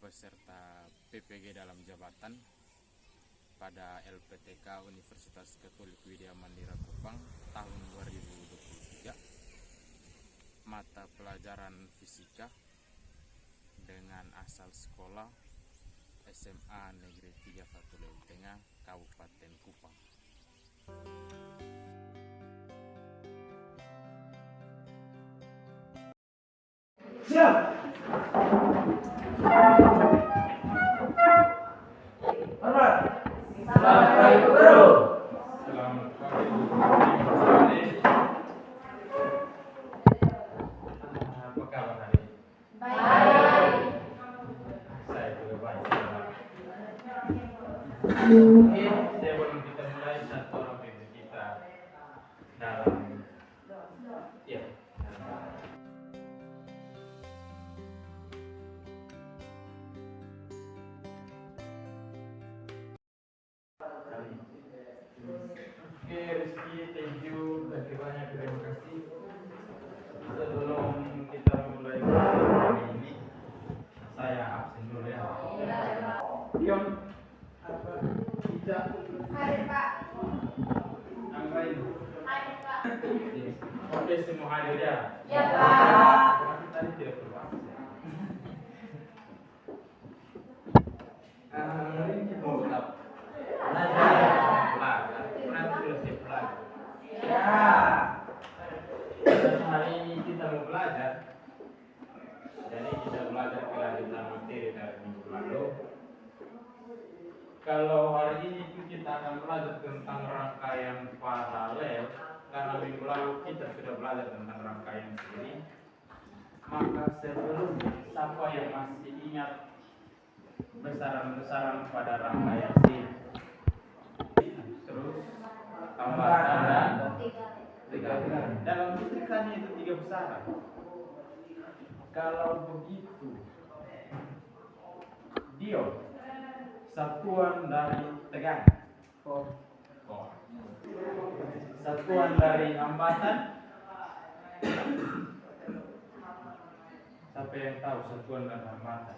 peserta PPG dalam jabatan pada LPTK Universitas Katolik Widya Mandira Kupang tahun 2023, mata pelajaran fisika dengan asal sekolah SMA Negeri 3 Fatuleu Tengah, Kabupaten Kupang. Siap. Hormat. Sampai guru. Selamat pagi. Apa kabar hari ini? Baik. Saya juga baik. Oke, sebelum kita mulai, satu orang pimpin kita dalam Oke, Rizky, thank you, banyak terima kasih. Sebelum kita mulai hari ini, saya absen dulu ya. Yon, apa? Tidak. Hari Pak. Yang lain. Hari Pak. Oke, semua hadir ya. Ya Pak. Tapi tadi tidak perlu absen. Hari ini kita mau belajar. Hari ini kita mau belajar. Jadi kita belajar kelanjutan materi dari minggu lalu. Kalau hari ini kita akan belajar tentang rangkaian paralel, karena minggu lalu kita sudah belajar tentang rangkaian sendiri. Maka sebelum siapa yang masih ingat besaran-besaran pada rangkaian sini, terus tambahkan dan tiga. Dalam fisikanya itu 3 besaran. Kalau begitu, dio satuan dari tegangan, satuan dari hambatan. Siapa yang tahu satuan dari hambatan?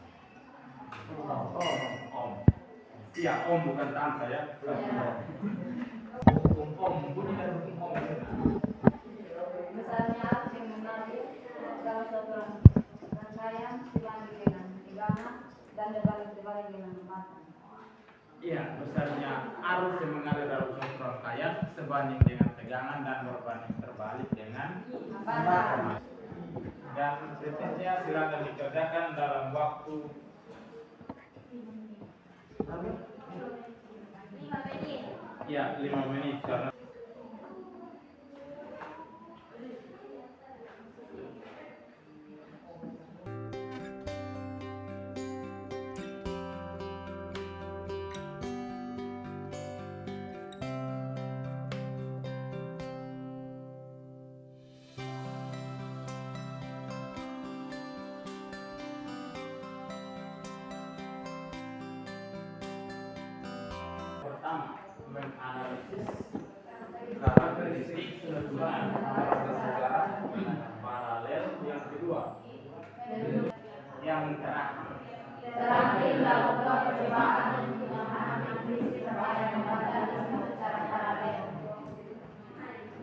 Om. Iya, om bukan tante ya. Om, bunyi dari om. Besarnya arus yang menarik dalam suatu rangkaian dibanding dengan tegangan dan dibalik dengan hambatan. Iya, besarnya arus yang mengalir dalam suatu rangkaian sebanding dengan tegangan dan berbanding terbalik dengan Hambatan. Dan seterusnya silakan dikerjakan dalam waktu 5 menit. ya 5 menit karena pertama menganalisis karakteristik hubungan paralel, yang kedua yang Terakhir lakukan percobaan untuk menganalisis rangkaian hambatan secara paralel.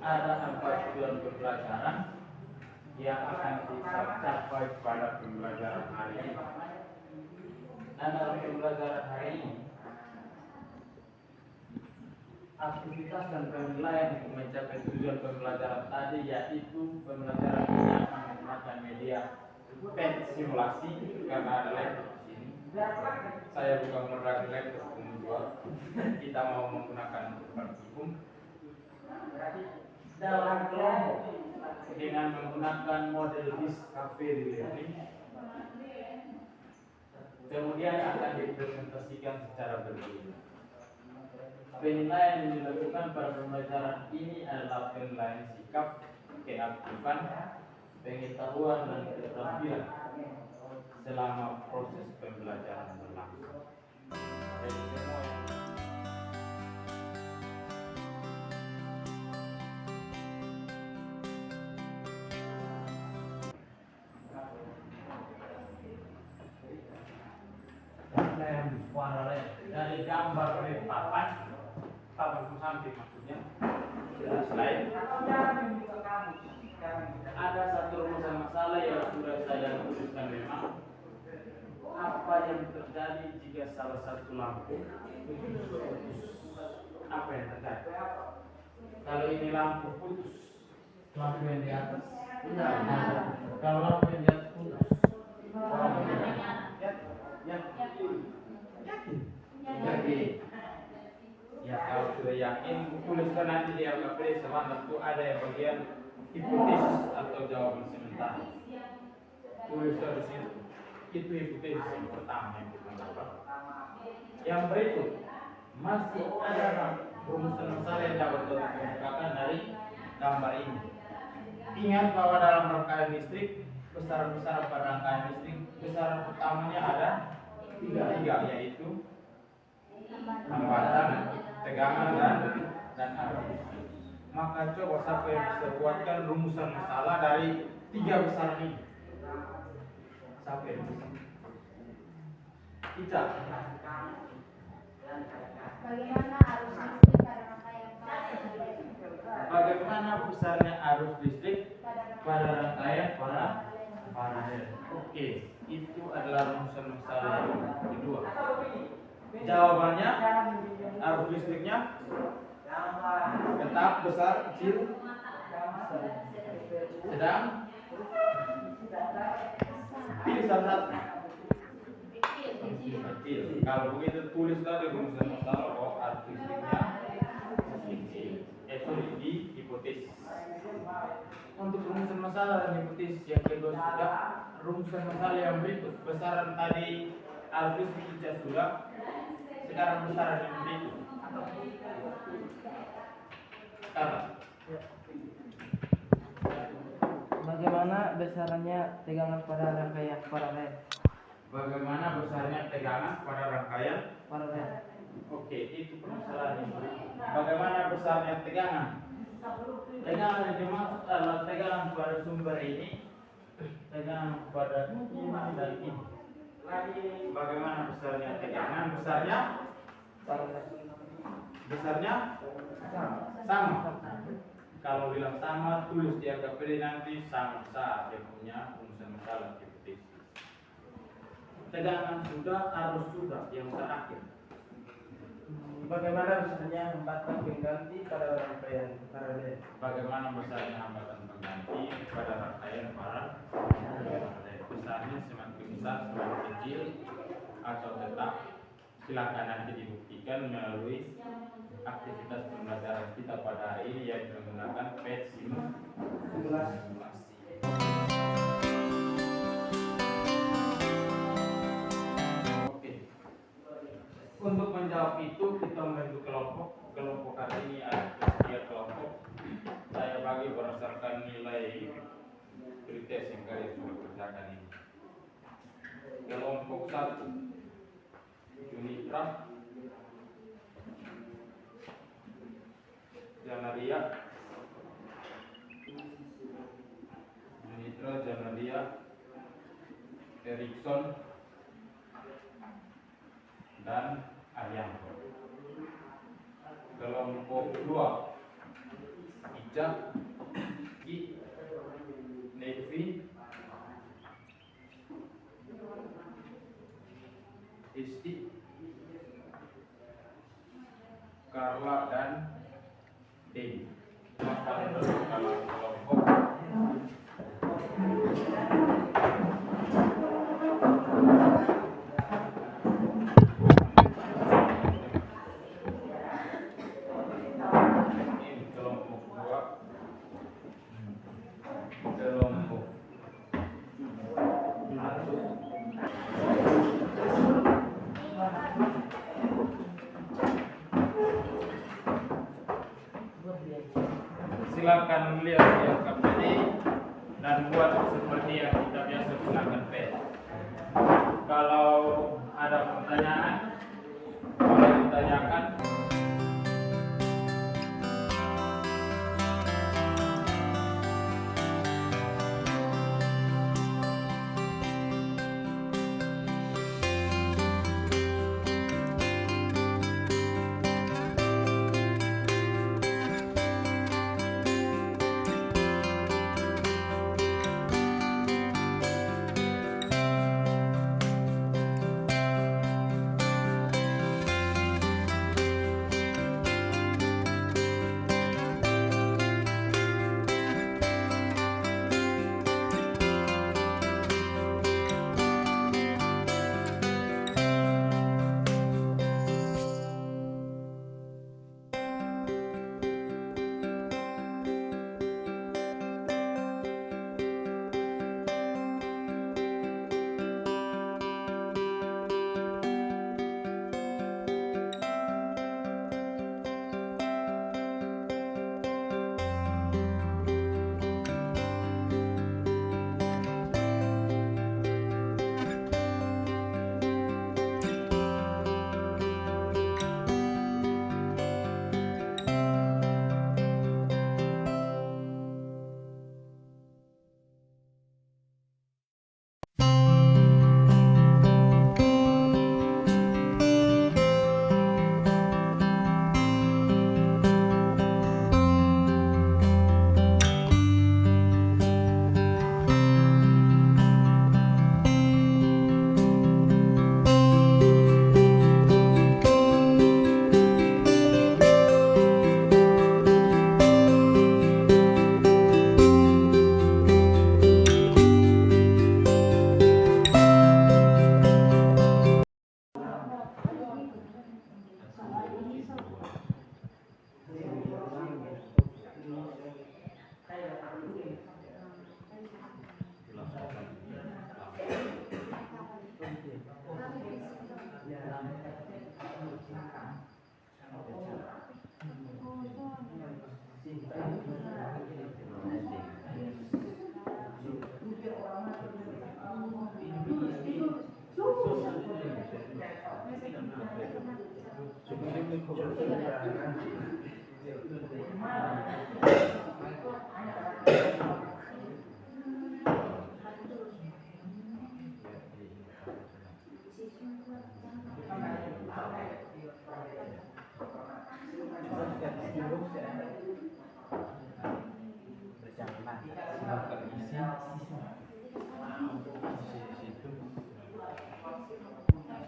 ada 4 tujuan pembelajaran yang akan kita capai pada pembelajaran hari ini. Dan dalam pembelajaran hari ini, aktivitas dan penilaian untuk mencapai tujuan pembelajaran tadi, yaitu pembelajaran yang menggunakan media PET simulasi, karena ada laptop di sini. Saya bukan menggunakan laptop menjual. Kita mau menggunakan praktikum dalam kelompok dengan menggunakan model discovery learning. Kemudian akan dipresentasikan secara berguna. Penilaian yang dilakukan pada pembelajaran ini adalah penilaian sikap, keaktifan, pengetahuan, dan keterampilan selama proses pembelajaran berlangsung. Jadi semua yang dari gambar papan samping maksudnya. Slide. Ada satu rumusan masalah yang sudah saya tuliskan memang. Apa yang terjadi jika salah satu lampu putus? Apa yang terjadi? Kalau ini lampu putus, lampu yang di atas, kalau lampu yang di atas putus, yakin. Ya kalau sudah yakin, tuliskan nanti di LKP sebentar itu ada yang bagian hipotesis atau jawaban sementara. Tuliskan di situ. Itu hipotesis yang pertama yang kita dapat. Yang berikut masih ada rumusan masalah yang dapat dikemukakan dari gambar ini. Ingat bahwa dalam rangkaian listrik, besaran-besaran pada rangkaian listrik, besaran pertamanya ada tiga, yaitu hambatan, tegangan dan arus. Maka coba siapa yang bisa buatkan rumusan masalah dari tiga besaran ini? Siapa yang bisa? Ica. Bagaimana besarnya arus listrik pada rangkaian paralel? Oke, itu adalah rumusan masalah yang kedua. Jawabannya arus listriknya tetap besar, kecil, sedang, pilih salah satu. Kecil. Kalau begitu tulis tadi rumusan masalah bahwa arus listriknya kecil. Di hipotesis. Untuk rumusan masalah dan hipotesis yang kedua sudah, rumusan masalah yang berikut besaran tadi arus listrik kita sudah. Sekarang besaran yang berikut. Bagaimana besarannya tegangan pada rangkaian paralel? Bagaimana besarnya tegangan pada rangkaian Paralel. Oke, itu permasalahan yang berikut. Bagaimana besarnya tegangan? Tegangan yang dimaksud adalah tegangan pada sumber ini, tegangan pada ini dan ini. Bagaimana besarnya tegangan? Besarnya sama. Kalau bilang sama, tulis di LKPD nanti sama besar dia punya rumusan masalah hipotesis. Tegangan sudah, arus sudah, yang terakhir. Bagaimana besarnya hambatan pengganti pada rangkaian paralel? Bagaimana besarnya hambatan pengganti pada rangkaian paralel? Besarnya semakin besar, semakin kecil, atau tetap silakan nanti dibuktikan melalui aktivitas pembelajaran kita pada hari ini yaitu menggunakan PET simulasi. Oke. Untuk menjawab itu kita membentuk kelompok hari ini ada 3 kelompok. Saya bagi berdasarkan nilai kritis yang kalian sudah kerjakan ini. Kelompok 1 Unitra, Janaria, Erikson, dan Arianto. Kelompok 2 Ijak, Nevi, Isti, Carla, dan Dewi. Kalau kelompok ini kelompok 2, kelompok 1. Silakan lihat di LKPD dan buat seperti yang kita biasa gunakan PET. Kalau ada pertanyaan, boleh ditanyakan.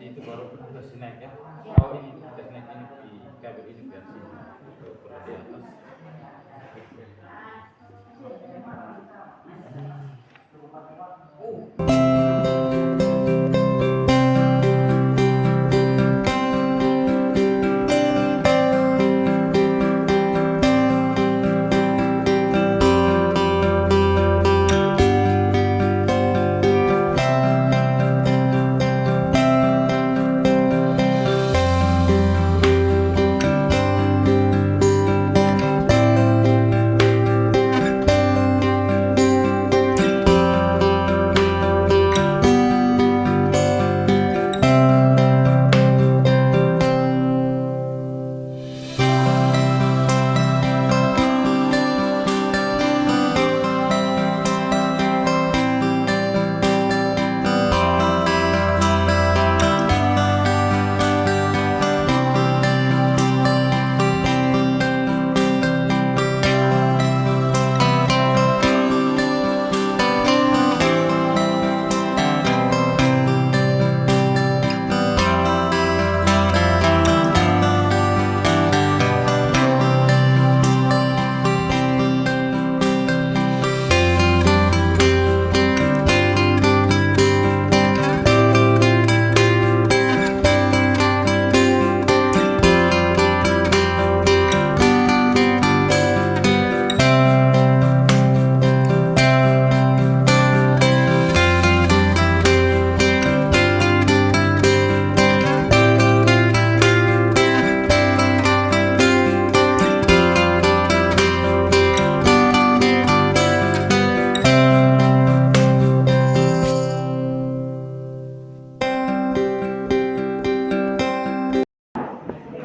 nanti itu baru kasih naik ya. Oh ini kasih naik ini di kabel ini versi kalau di atas.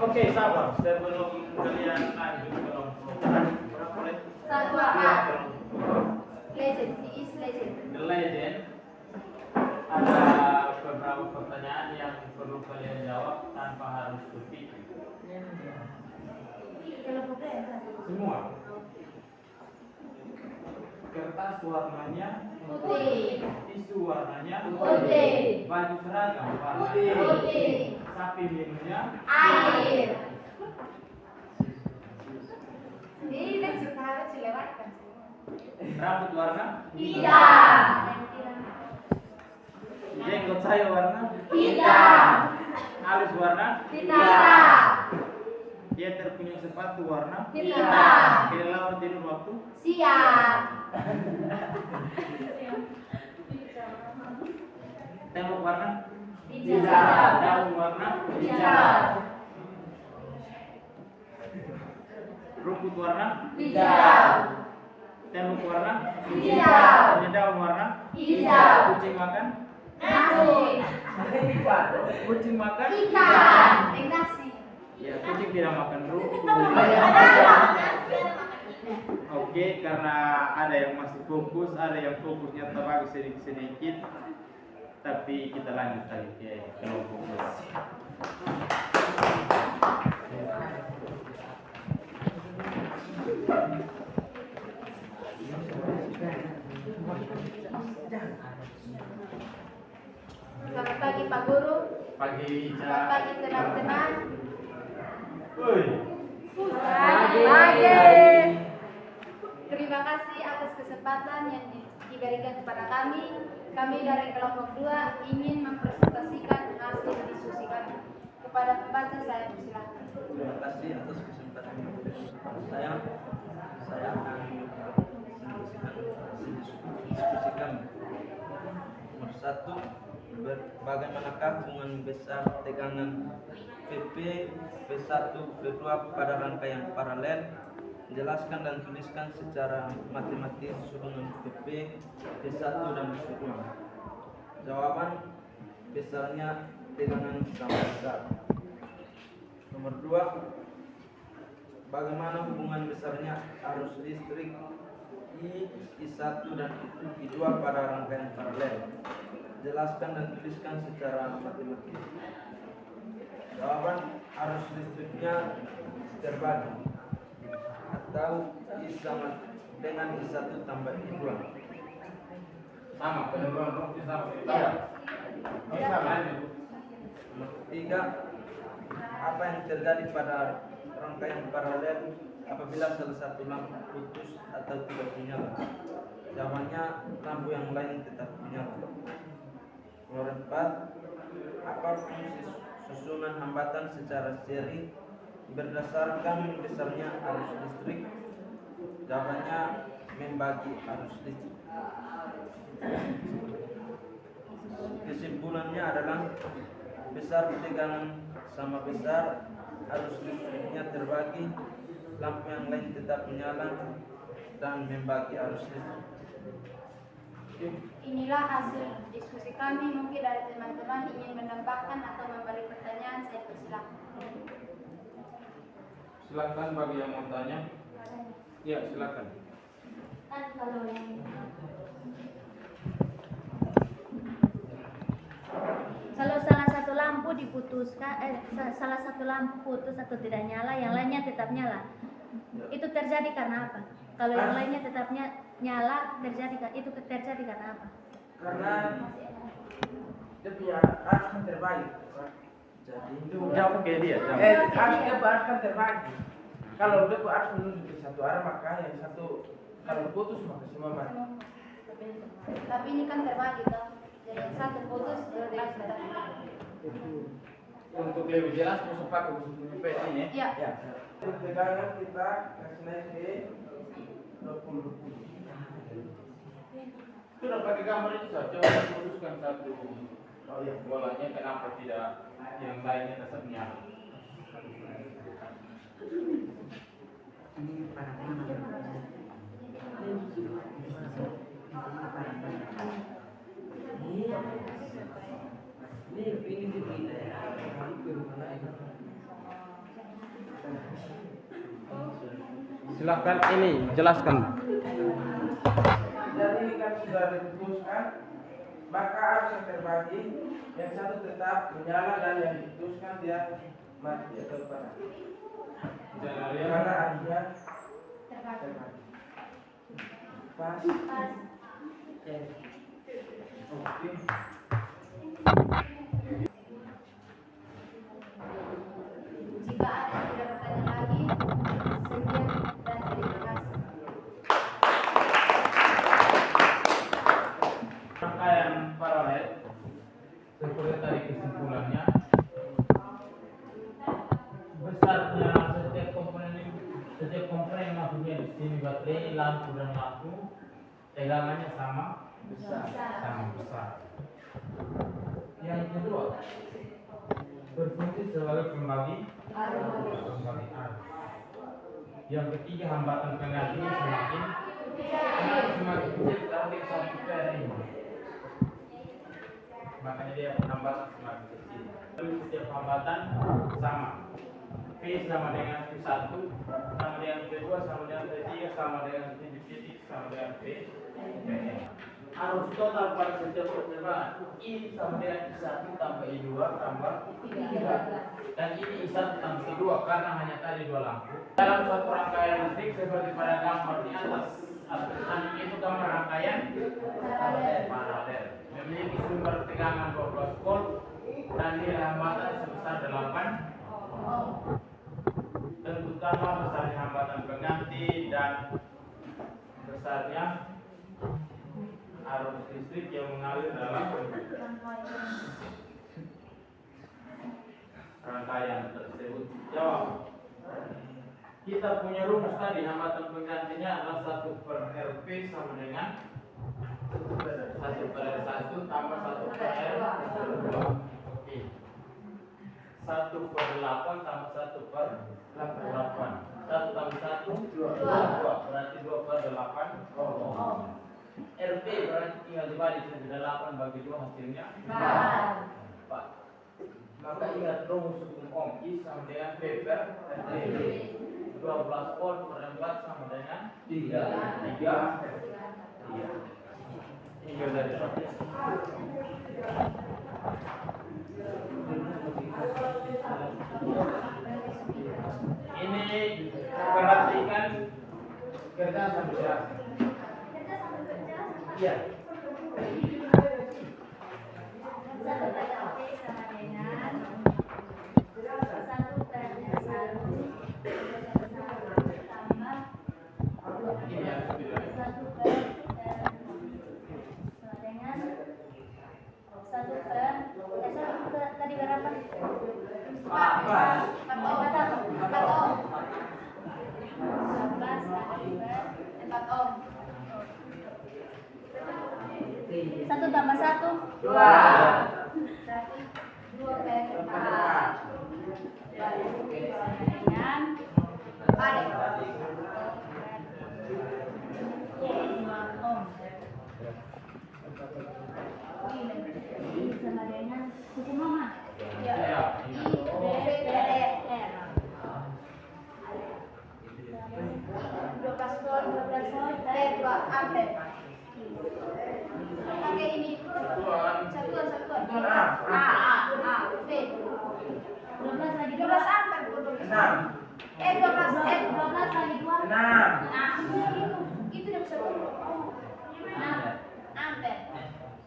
Oke, sabar. Sebelum kalian lanjut ke kelompok boleh? Satu apa? Legend, he is legend. The legend. Ada beberapa pertanyaan yang perlu kalian jawab tanpa harus berpikir. Kelompok berapa? Semua. Kertas warnanya Putih. tisu warnanya Putih. baju seragam warnanya Putih. sapi minumnya Air. Ini kan suka harus dilewatkan. rambut warna Hitam. jenggot saya warna Hitam. alis warna Hitam. Pieter punya sepatu warna Hitam. kelelawar tidur waktu Siap. tembok warna Hijau. daun warna Hijau. rumput warna Hijau. tembok warna Hijau. punya daun warna Hijau. kucing makan Nasi. kucing makan Ikan. Nasi. ya kucing tidak makan rumput. Oke, karena ada yang masih fokus, ada yang fokusnya terbagi sedikit-sedikit, tapi kita lanjut lagi ke kelompok dua. Selamat pagi Pak Guru. Pagi, Selamat Ica. pagi teman-teman. Woi, Pagi. Terima kasih atas kesempatan yang diberikan kepada kami. Kami dari kelompok 2 ingin mempresentasikan hasil diskusi kami. Kepada pembaca saya persilakan. Terima kasih atas kesempatan saya. Saya akan diskusikan nomor 1, bagaimanakah hubungan besar tegangan PP P1 P2 pada rangkaian paralel. Jelaskan dan tuliskan secara matematis hubungan PP P1 dan P2. Jawaban: besarnya tegangan sama besar. Nomor 2, bagaimana hubungan besarnya arus listrik I1 dan I2 pada rangkaian paralel. Jelaskan dan tuliskan secara matematis. Jawaban: arus listriknya terbagi atau I sama dengan I1 tambah I2. sama penurunan rumput sama. Ya. Bisa lanjut. Nomor ketiga, apa yang terjadi pada rangkaian paralel apabila salah satu lampu putus atau tidak menyala? Jawabannya, lampu yang lain tetap menyala. Nomor 4, apa fungsi susunan hambatan secara seri berdasarkan besarnya arus listrik? Jawabannya, membagi arus listrik. Kesimpulannya adalah besar tegangan sama besar arus listriknya terbagi, lampu yang lain tetap menyala, dan membagi arus listrik. Inilah hasil diskusi kami. Mungkin dari teman-teman ingin menambahkan atau memberi pertanyaan, saya persilakan. Silakan bagi yang mau tanya. Ya, silakan. Kan kalau yang Kalau salah satu lampu diputuskan, salah satu lampu putus atau tidak nyala, yang lainnya tetap nyala. Itu terjadi karena apa? Kalau yang lainnya tetap nyala, itu terjadi karena apa? Karena dia punya arus kan terbagi. Jadi Jawab ke dia. Arus dia arus kan terbagi. Kalau dia arus menuju ke satu arah, maka yang satu kalau putus maka semua mati. tapi ini kan terbagi kan. Jadi yang satu putus, dua harus tetap. Untuk lebih jelas, musuh pakai musuh ini. Ya. Ya. Tegangan kita kasih naik ke 20. Sudah pakai gambar itu saja. Putuskan satu. Oh iya. Bolanya kenapa tidak yang lainnya tetap nyala? Silakan ini jelaskan. Jadi ini kan sudah diputuskan, maka arus yang terbagi, yang satu tetap menyala dan yang diputuskan dia mati atau padam. Karena arusnya Terbagi. terbagi. Pas. Oke. Jika ada yang tidak bertanya lagi, sekian dan terima kasih. Rangkaian paralel seperti tadi kesimpulannya, besarnya setiap komponen maksudnya di sini baterai, lampu dan lampu tegangannya sama besar. Yang kedua, berfungsi sebagai pembagi arus. Yang ketiga, hambatan penggantinya semakin kecil kalau dia satu ini. Makanya dia hambatan semakin kecil. Lalu setiap hambatan sama. P sama dengan P1, sama dengan P2, sama dengan P3, sama dengan titik, sama dengan P. Arus total pada setiap pertemuan I sama dengan I1 tambah I2 tambah I3. Dan ini I1 tambah I2 karena hanya tadi dua lampu. Dalam suatu rangkaian listrik seperti pada gambar di atas, itu gambar rangkaian paralel. Memiliki sumber tegangan 12 volt dan nilai hambatan sebesar 8. Terutama besarnya hambatan pengganti dan besarnya arus listrik yang mengalir dalam rangkaian tersebut. Jawab. Kita punya rumus tadi, hambatan penggantinya adalah 1/RP sama dengan 1/1 tambah 1/R2. Oke. 1/8 tambah 1/8. 1 tambah 1 2. Berarti 2/8. RP berarti tinggal dibalik 8 bagi 2 hasilnya 4. Maka ingat rumus hukum Ohm, I sama dengan V per RT. 12 volt per 4 sama dengan 3. Ini dari ini perhatikan kerja sampai jelas. Iya. Satu kata P sama dengan 4 Om. 1 tambah 1. 2. Berarti 2 per 4. Dengan Balik. 5 ohm. Sama dengan hukum Mama. Ya. Ya. I, B, T, R. 12 volt, 12 volt, 2 ampere. Pakai ini. Satuan. Satuan A. A, B. 12 lagi 12 ampere. 6. 12 12 lagi 2. 6. Nah, itu yang bisa ampere.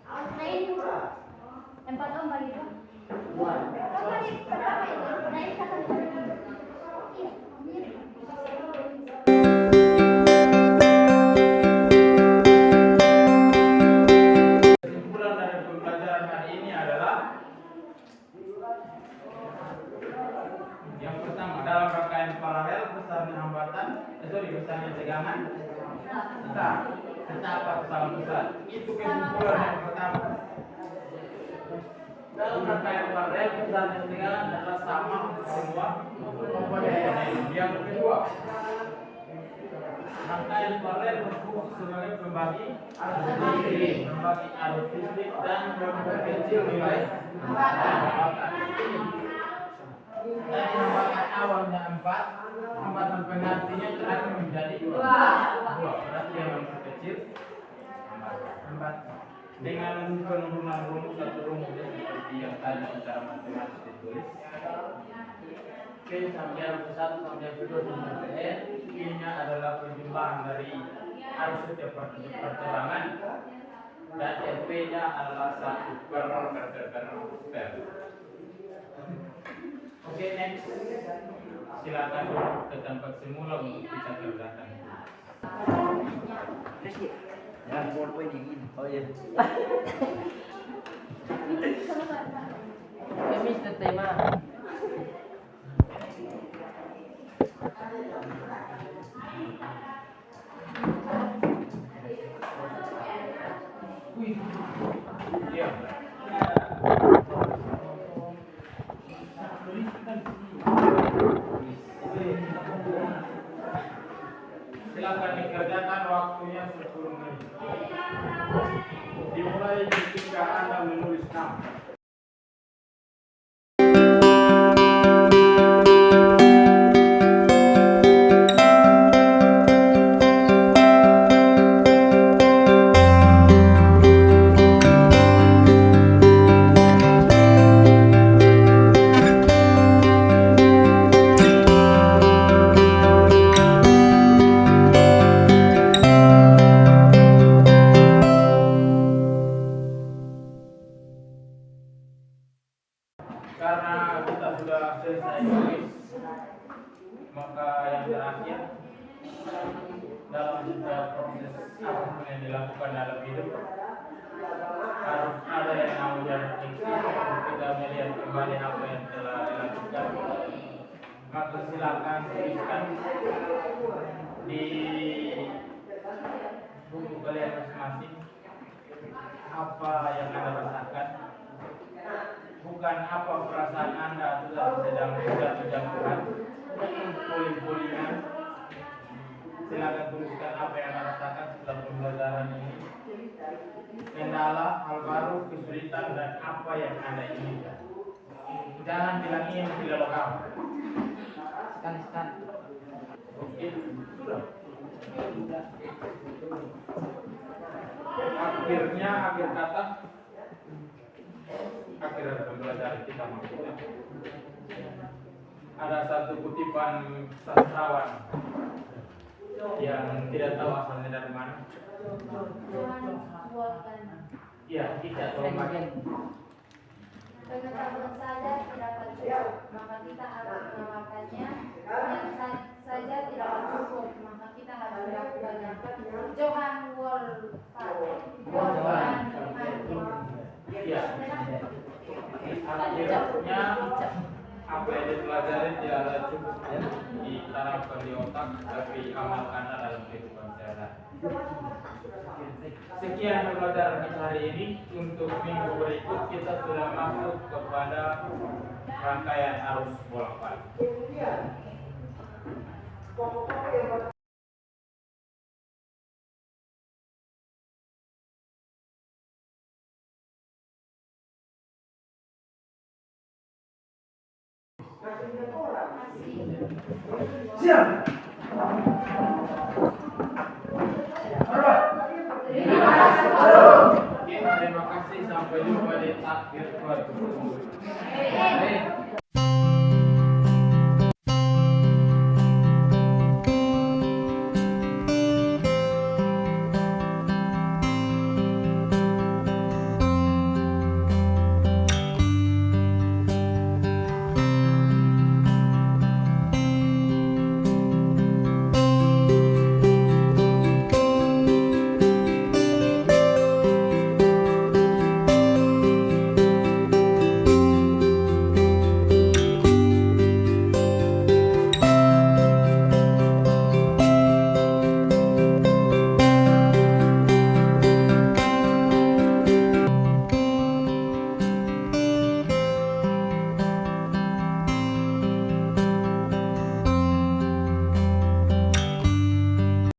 Nah ini 4 ohm bagi 2. Kan tadi pertama itu. Nah ini kata Iya, mirip. Kesimpulan dari pembelajaran hari ini adalah yang pertama, dalam rangkaian paralel besarnya hambatan, besarnya tegangan tetap sama besar. Itu kesimpulan yang pertama. Dalam rangkaian paralel besarnya tegangan adalah sama semua komponen. Yang kedua, rangkaian paralel berfungsi sebagai pembagi arus listrik dan memperkecil nilai hambatan. Dari hambatan awalnya 4, hambatan penggantinya terakhir menjadi 2. Berarti yang memperkecil hambatan. Dengan penurunan rumus atau rumusnya seperti yang tadi secara matematis ditulis. P sampai arus 1 sampai arus 2 sampai N. I-nya adalah perjumlahan dari arus setiap perterangan, dan RP-nya adalah 1 per. Oke, next. Silakan ke tempat semula untuk kita kerjakan. Yang poin dingin. Oh iya. Kami tema. Iya. Silakan dikerjakan, waktunya 10 menit. Dimulai ketika Anda menulis nama. Karena kita sudah selesai tulis, maka yang terakhir dalam setiap proses apapun yang dilakukan dalam hidup harus ada yang namanya refleksi untuk kita melihat kembali apa yang telah dilakukan. Maka silakan tuliskan di buku kalian masing-masing apa yang Anda rasakan, bukan apa perasaan Anda sedang jatuh-jatuhan, pulih-pulihnya. Silakan tuliskan apa yang Anda rasakan setelah pembelajaran ini, kendala, hal baru, kesulitan, dan apa yang Anda inginkan. Jangan bilang ini tidak lokal. Sekali-sekali. Oke, sudah. Akhirnya, akhir kata, akhir pembelajaran kita maksudnya. Ada satu kutipan sastrawan yang tidak tahu asalnya dari mana. Iya, tidak tahu mana. Pengetahuan saja tidak cukup, maka kita harus mengamalkannya. Yang saja tidak cukup, maka kita harus melakukannya. Johann Wolfgang. Iya. Akhirnya apa yang dipelajari tidaklah cukup ditanamkan di otak, tapi amalkanlah dalam kehidupan sehari-hari. Sekian pembelajaran kita hari ini. Untuk minggu berikut kita sudah masuk kepada rangkaian arus bolak-balik. Siap. Oke, terima kasih. Sampai jumpa di takbir 2020.